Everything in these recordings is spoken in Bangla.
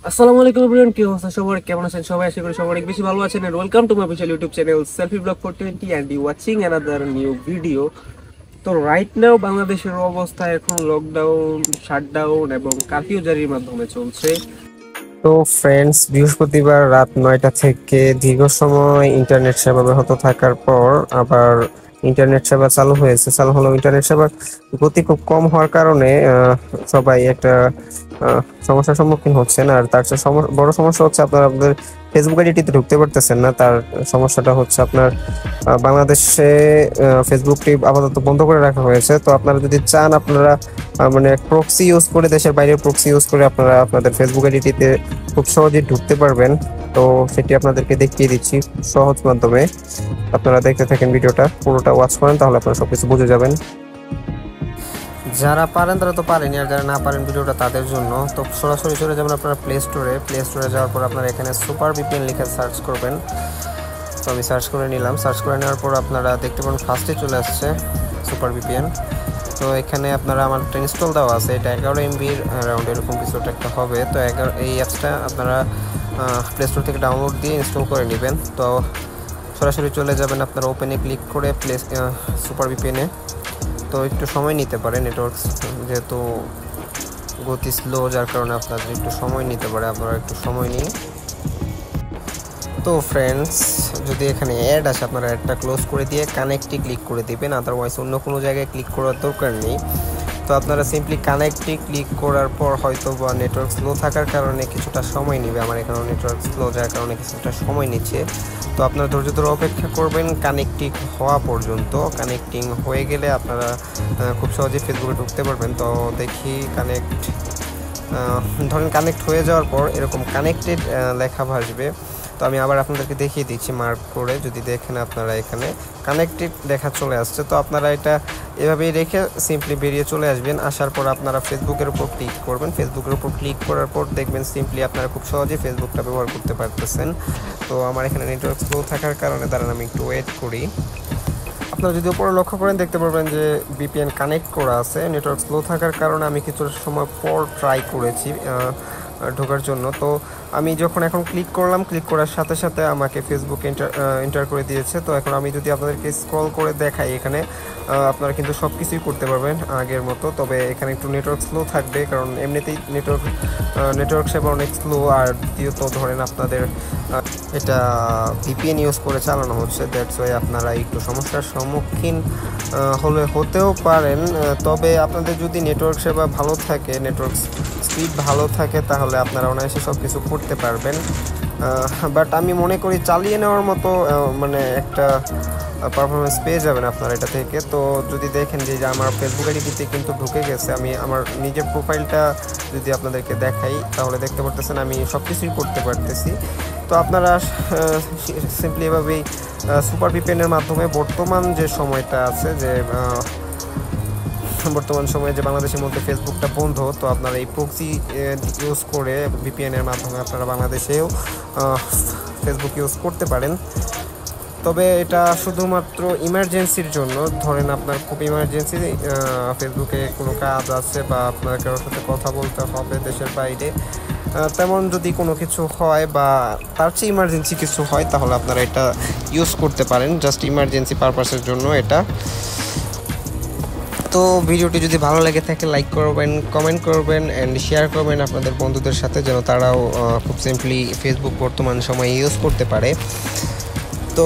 আসসালামু আলাইকুম এভরিওয়ান, কি অবস্থা সবার? কেমন আছেন সবাই? আশা করি সবাই অনেক বেশি ভালো আছেন। And welcome to my official YouTube channel selfie blog 420 and you watching another new video. তো রাইট নাও বাংলাদেশের অবস্থা এখন লকডাউন, শাটডাউন এবং কারফিউ জারির মাধ্যমে চলছে। তো ফ্রেন্ডস, বৃহস্পতিবার রাত 9টা থেকে দীর্ঘ সময় ইন্টারনেট সেবা ব্যাহত থাকার পর আবার ইন্টারনেট সেবা চালু হলো। ইন্টারনেট সেবার গতি খুব কম হওয়ার কারণে সবাই একটা সমস্যার সম্মুখীন হচ্ছেন। আর তার চেয়ে বড় সমস্যা হচ্ছে আপনাদের ফেসবুক আইডিটিতে ঢুকতে পারতেছেন না। তার সমস্যাটা হচ্ছে আপনার বাংলাদেশে ফেসবুকটি আপাতত বন্ধ করে রাখা হয়েছে। তো আপনারা যদি চান, আপনারা মানে প্রক্সি ইউজ করে, দেশের বাইরের প্রক্সি ইউজ করে আপনারা আপনাদের ফেসবুক আইডিটিতে খুব সহজেই ঢুকতে পারবেন। তো সেটি আপনাদেরকে দেখিয়ে দিচ্ছি সহজ মাধ্যমে। আপনারা দেখতে থাকেন, ভিডিওটা পুরোটা ওয়াচ করেন, তাহলে আপনারা সবকিছু বুঝে যাবেন। যারা পারেন তারা তো পারেনি, আর যারা না পারেন ভিডিওটা তাদের জন্য। তো সরাসরি চলে যাবেন আপনারা প্লে স্টোরে যাওয়ার পর আপনারা এখানে সুপার ভিপিএন লিখে সার্চ করবেন। তো আমি সার্চ করে নিলাম। সার্চ করে নেওয়ার পর আপনারা দেখতে পারেন ফার্স্টে চলে আসছে সুপার ভিপিএন। তো এখানে আপনারা আমার একটা ইনস্টল দেওয়া আছে, এটা 11 এমবির অ্যারাউন্ড এরকম কিছু একটা হবে। তো এই অ্যাপসটা আপনারা প্লে স্টোর থেকে ডাউনলোড দিয়ে ইনস্টল করে নেবেন। তো সরাসরি চলে যাবেন আপনারা ওপেনে ক্লিক করে সুপার ভিপিএনে। তো একটু সময় নিতে পারে, নেটওয়ার্ক যেহেতু গতি স্লো, যার কারণে আপনাদের একটু সময় নিতে পারে, আপনারা একটু সময় নিয়ে। তো ফ্রেন্ডস, যদি এখানে অ্যাড আসে আপনারা অ্যাডটা ক্লোজ করে দিয়ে কানেক্টে ক্লিক করে দিবেন, আদারওয়াইজ অন্য কোনো জায়গায় ক্লিক করার দরকার নেই। তো আপনারা সিম্পলি কানেক্টে ক্লিক করার পর হয়তো বা নেটওয়ার্ক স্লো থাকার কারণে কিছুটা সময় নেবে। আমার এখানে নেটওয়ার্ক স্লো যার কারণে কিছুটা সময় নিচ্ছে। তো আপনারা ধৈর্য ধরে অপেক্ষা করবেন কানেক্টিং হওয়া পর্যন্ত। কানেক্টিং হয়ে গেলে আপনারা খুব সহজেই ফেসবুকে ঢুকতে পারবেন। তো দেখি ধরেন কানেক্ট হয়ে যাওয়ার পর এরকম কানেক্টেড লেখা ভাসবে। তো আমি আবার আপনাদেরকে দেখিয়ে দিচ্ছি মার্ক করে, যদি দেখেন আপনারা এখানে কানেক্টেড লেখা চলে আসছে। তো আপনারা এটা এভাবেই রেখে সিম্পলি বেরিয়ে চলে আসবেন। আসার পর আপনারা ফেসবুকের উপর ক্লিক করবেন। ফেসবুকের উপর ক্লিক করার পর দেখবেন সিম্পলি আপনারা খুব সহজেই ফেসবুকটা ব্যবহার করতে পারতেছেন। তো আমার এখানে নেটওয়ার্ক স্লো থাকার কারণে দাঁড়ান আমি একটু ওয়েট করি। আপনারা যদি উপরে লক্ষ্য করেন দেখতে পারবেন যে ভিপিএন কানেক্ট করা আছে। নেটওয়ার্ক স্লো থাকার কারণে আমি কিছু সময় পর ট্রাই করেছি ঢোকার জন্য। তো আমি যখন এখন ক্লিক করলাম, ক্লিক করার সাথে সাথে আমাকে ফেসবুক এন্টার করে দিয়েছে। তো এখন আমি যদি আপনাদেরকে স্ক্রল করে দেখাই, এখানে আপনারা কিন্তু সব কিছুই করতে পারবেন আগের মতো। তবে এখানে একটু নেটওয়ার্ক স্লো থাকবে, কারণ এমনিতেই নেটওয়ার্ক সেবা অনেক স্লো। আর দ্বিতীয়ত ধরেন আপনাদের এটা ভিপিএন ইউজ করে চালানো হচ্ছে, দ্যাটস ওয়াই আপনারা একটু সমস্যার সম্মুখীন হতেও পারেন। তবে আপনাদের যদি নেটওয়ার্ক সেবা ভালো থাকে, নেটওয়ার্ক স্পিড ভালো থাকে, তাহলে আপনারা অনায়াসে সব কিছু করতে পারবেন। বাট আমি মনে করি চালিয়ে নেওয়ার মতো মানে একটা পারফরমেন্স পেয়ে যাবেন আপনারা এটা থেকে। তো যদি দেখেন যে আমার ফেসবুক আইডিতে কিন্তু ঢুকে গেছে, আমি আমার নিজের প্রোফাইলটা যদি আপনাদেরকে দেখাই তাহলে দেখতে পারতেছেন আমি সব কিছুই করতে পারতেছি। তো আপনারা সিম্পলি এভাবেই সুপার ভিপিএনের মাধ্যমে বর্তমান যে সময়টা আছে, যে বর্তমান সময়ে যে বাংলাদেশের মধ্যে ফেসবুকটা বন্ধ, তো আপনারা এই প্রক্সি ইউজ করে ভিপিএনের মাধ্যমে আপনারা বাংলাদেশেও ফেসবুক ইউজ করতে পারেন। তবে এটা শুধুমাত্র ইমার্জেন্সির জন্য। ধরেন আপনার খুব ইমার্জেন্সি, ফেসবুকে কোনো কাজ আছে বা আপনার কারোর সাথে কথা বলতে হবে দেশের বাইরে, তেমন যদি কোনো কিছু হয় বা তার চেয়ে ইমার্জেন্সি কিছু হয়, তাহলে আপনারা এটা ইউজ করতে পারেন, জাস্ট ইমার্জেন্সি পারপাসের জন্য এটা। তো ভিডিওটি যদি ভালো লেগে থাকে লাইক করবেন, কমেন্ট করবেন অ্যান্ড শেয়ার করবেন আপনাদের বন্ধুদের সাথে, যেন তারাও খুব সিম্পলি ফেসবুক বর্তমান সময়ে ইউজ করতে পারে। তো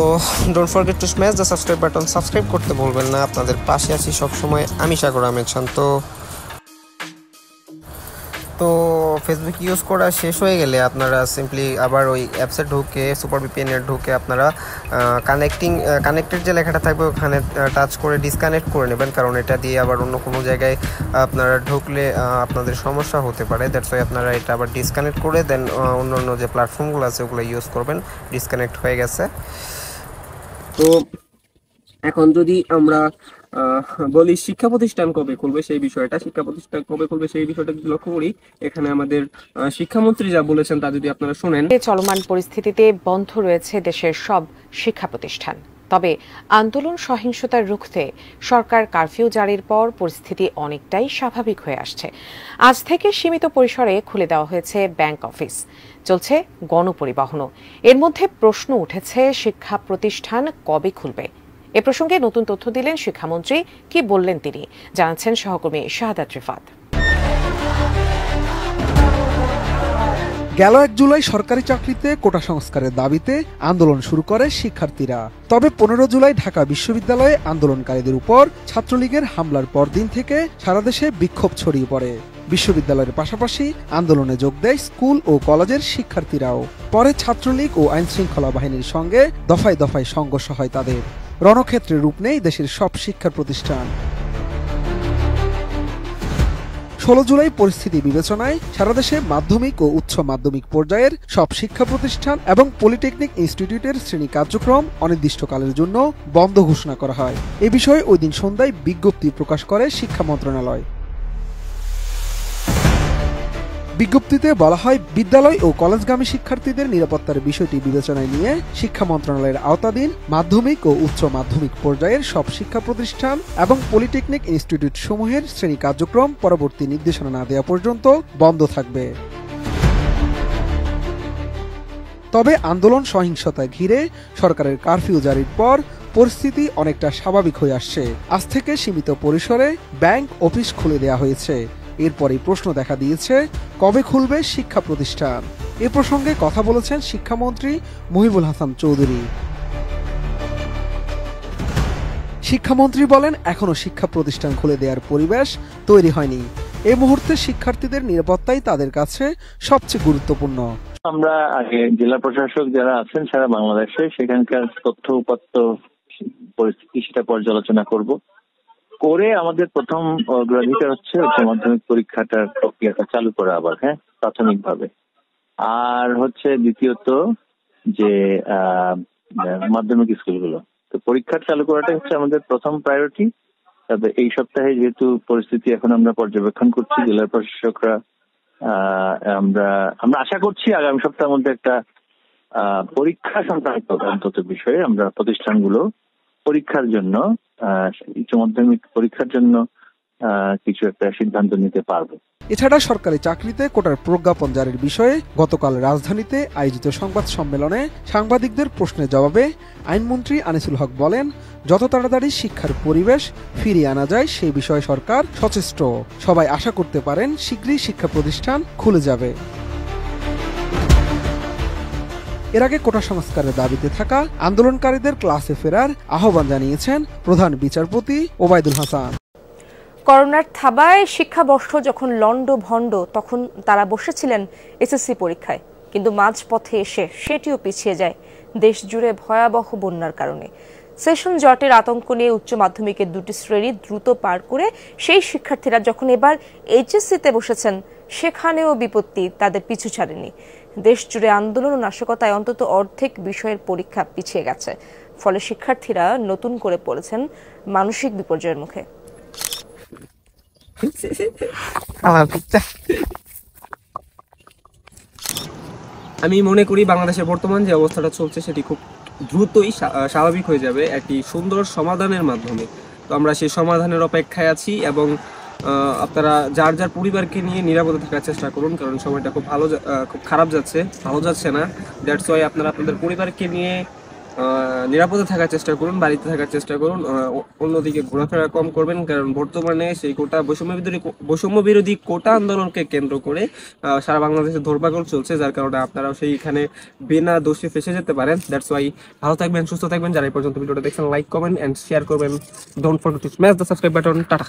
don't forget to smash the subscribe button, subscribe করতে ভুলবেন না। আপনাদের পাশে আছি সবসময়, আমি সাগর আহমেদ শান্ত। তো ফেসবুক ইউজ করা শেষ হয়ে গেলে আপনারা সিম্পলি আবার ওই অ্যাপসে ঢুকে, সুপার ভিপিএনের ঢুকে আপনারা কানেক্টেড যে লেখাটা থাকবে ওখানে টাচ করে ডিসকানেক্ট করে নেবেন, কারণ এটা দিয়ে আবার অন্য কোনো জায়গায় আপনারা ঢুকলে আপনাদের সমস্যা হতে পারে। দ্যাটস ওয়াই আপনারা এটা আবার ডিসকানেক্ট করে দেন অন্য অন্য যে প্ল্যাটফর্মগুলো আছে ওগুলো ইউজ করবেন। ডিসকানেক্ট হয়ে গেছে। তো এখন যদি আমরা বলি শিক্ষা প্রতিষ্ঠান কবে খুলবে সেই বিষয়টা, শিক্ষা প্রতিষ্ঠান কবে খুলবে সেই বিষয়টা যদি লক্ষ্য করি, এখানে আমাদের শিক্ষামন্ত্রী যা বলেছেন তা যদি আপনারা শুনেন। চলমান পরিস্থিতিতে বন্ধ রয়েছে দেশের সব শিক্ষা প্রতিষ্ঠান। তবে আন্দোলন সহিংসতা রুখতে সরকার কারফিউ জারির পর পরিস্থিতি অনেকটাই স্বাভাবিক হয়ে আসছে। আজ থেকে সীমিত পরিসরে খুলে দেওয়া হয়েছে ব্যাংক অফিস, চলছে গণপরিবহনও। এর মধ্যে প্রশ্ন উঠেছে শিক্ষা প্রতিষ্ঠান কবে খুলবে। এ প্রসঙ্গে নতুন তথ্য দিলেন শিক্ষামন্ত্রী। কি বললেন তিনি, জানাচ্ছেন সহকর্মী শাহাদাত রিফাত। গেল 1 জুলাই সরকারি চাকরিতে কোটা সংস্কারের দাবিতে আন্দোলন শুরু করে শিক্ষার্থীরা। তবে 15 জুলাই ঢাকা বিশ্ববিদ্যালয়ে আন্দোলনকারীদের উপর ছাত্রলীগের হামলার পরদিন থেকে সারা দেশে বিক্ষোভ ছড়িয়ে পড়ে। বিশ্ববিদ্যালয়ের পাশাপাশি আন্দোলনে যোগ দেয় স্কুল ও কলেজের শিক্ষার্থীরাও। পরে ছাত্রলীগ ও আইনশৃঙ্খলা বাহিনীর সঙ্গে দফায় দফায় সংঘর্ষ হয় তাদের। রণক্ষেত্রে রূপ নেয় দেশের সব শিক্ষা প্রতিষ্ঠান। 16 জুলাই পরিস্থিতি বিবেচনায় সারা দেশে মাধ্যমিক ও উচ্চ মাধ্যমিক পর্যায়ের সব শিক্ষা প্রতিষ্ঠান এবং পলিটেকনিক ইনস্টিটিউটের শ্রেণী কার্যক্রম অনির্দিষ্টকালের জন্য বন্ধ ঘোষণা করা হয়। এ বিষয়ে ওই দিন সন্ধ্যায় বিজ্ঞপ্তি প্রকাশ করে শিক্ষা মন্ত্রণালয়। বিজ্ঞপ্তিতে বলা হয়, বিদ্যালয় ও কলেজগামী শিক্ষার্থীদের নিরাপত্তার বিষয়টি বিবেচনায় নিয়ে শিক্ষা মন্ত্রণালয়ের আওতাধীন মাধ্যমিক ও উচ্চ মাধ্যমিক পর্যায়ের সব শিক্ষা প্রতিষ্ঠান এবং পলিটেকনিক ইনস্টিটিউট সমূহের শ্রেণী কার্যক্রম পরবর্তী নির্দেশনা না দেওয়া পর্যন্ত বন্ধ থাকবে। তবে আন্দোলন সহিংসতায় ঘিরে সরকারের কারফিউ জারির পর পরিস্থিতি অনেকটা স্বাভাবিক হয়ে আসছে। আজ থেকে সীমিত পরিসরে ব্যাংক অফিস খুলে দেওয়া হয়েছে। এরপরই প্রশ্ন দেখা দিয়েছে, কবে খুলবে শিক্ষা প্রতিষ্ঠান। এ প্রসঙ্গে কথা বলেছেন শিক্ষামন্ত্রী মহিবুল হাসান চৌধুরী। শিক্ষামন্ত্রী বলেন, এখনো শিক্ষা প্রতিষ্ঠান খুলে দেওয়ার পরিবেশ তৈরি হয়নি। এই মুহূর্তে শিক্ষার্থীদের নিরাপত্তাই তাদের কাছে সবচেয়ে গুরুত্বপূর্ণ। আমরা আগে জেলা প্রশাসক যারা আছেন সারা বাংলাদেশে সেখানকার তথ্য উপাত্ত পরিস্থিতি সেটা পর্যালোচনা করব, করে আমাদের প্রথম অগ্রাধিকার হচ্ছে উচ্চ মাধ্যমিক পরীক্ষাটার প্রক্রিয়াটা চালু করা আবার, প্রাথমিকভাবে। আর হচ্ছে দ্বিতীয়ত যে মাধ্যমিক স্কুলগুলো, তো পরীক্ষা চালু করাটা হচ্ছে আমাদের প্রথম প্রায়োরিটি। তবে এই সপ্তাহে যেহেতু পরিস্থিতি এখন আমরা পর্যবেক্ষণ করছি, জেলা প্রশাসকরা আমরা আশা করছি আগামী সপ্তাহের মধ্যে একটা পরীক্ষা সংক্রান্ত অন্তত বিষয়ে আমরা প্রতিষ্ঠানগুলো পরীক্ষার জন্য উচ্চ মাধ্যমিক পরীক্ষার জন্য কিছু একটা সিদ্ধান্ত নিতে পারবো। এছাড়া সরকারি চাকরিতে কোটার প্রজ্ঞাপন জারির বিষয়ে গতকাল রাজধানীতে আয়োজিত সংবাদ সম্মেলনে সাংবাদিকদের প্রশ্নের জবাবে আইনমন্ত্রী আনিসুল হক বলেন, যত তাড়াতাড়ি শিক্ষার পরিবেশ ফিরিয়ে আনা যায় সেই বিষয়ে সরকার সচেষ্ট। সবাই আশা করতে পারেন শীঘ্রই শিক্ষা প্রতিষ্ঠান খুলে যাবে। এর আগে কোটা সংস্কারের দাবিতে থাকা আন্দোলনকারীদের ক্লাসে ফেরার আহ্বান জানিয়েছেন প্রধান বিচারপতি ওবায়দুল হাসান। করোনার থাবায় শিক্ষাবর্ষ যখন লন্ডভন্ড, তখন তারা বসেছিলেন এসএসসি পরীক্ষায়, কিন্তু মাঝপথে এসে সেটিও পিছিয়ে যায় দেশ জুড়ে ভয়াবহ বন্যার কারণে। সেশন জটের আতঙ্ক নিয়ে উচ্চ মাধ্যমিকের 2টি শ্রেণী দ্রুত পার করে সেই শিক্ষার্থীরা যখন এবার এইচএসসিতে বসেছেন, সেখানেও বিপত্তি তাদের পিছু ছাড়েনি। দেশ জুড়ে আন্দোলন ও নাশকতায় অন্তত অর্ধেক বিষয়ের পরীক্ষা পিছিয়ে গেছে। ফলে শিক্ষার্থীরা নতুন করে পড়েছেন মানসিক বিপর্যয়ের মুখে। আমি মনে করি বাংলাদেশের বর্তমান যে অবস্থাটা চলছে সেটি খুব দ্রুতই স্বাভাবিক হয়ে যাবে একটি সুন্দর সমাধানের মাধ্যমে। তো আমরা সেই সমাধানের অপেক্ষায় আছি এবং আপনারা যার যার পরিবারকে নিয়ে নিরাপদে থাকার চেষ্টা করুন, কারণ সময়টা খুব খারাপ যাচ্ছে, ভালো যাচ্ছে না। দ্যাটস ওয়াই আপনারা আপনাদের পরিবারকে নিয়ে নিরাপদে থাকার চেষ্টা করুন, বাড়িতে থাকার চেষ্টা করুন, অন্যদিকে ঘোরাফেরা কম করবেন, কারণ বর্তমানে সেই বৈষম্য বিরোধী কোটা আন্দোলনকে কেন্দ্র করে সারা বাংলাদেশে ধরপাকড় চলছে, যার কারণে আপনারাও সেইখানে বিনা দোষে ফেসে যেতে পারেন। দ্যাটস ওয়াই ভালো থাকবেন, সুস্থ থাকবেন। যারা এই পর্যন্ত ভিডিওটা দেখছেন, লাইক, কমেন্ট এন্ড শেয়ার করবেন। Don't forget to smash the subscribe button. Tata.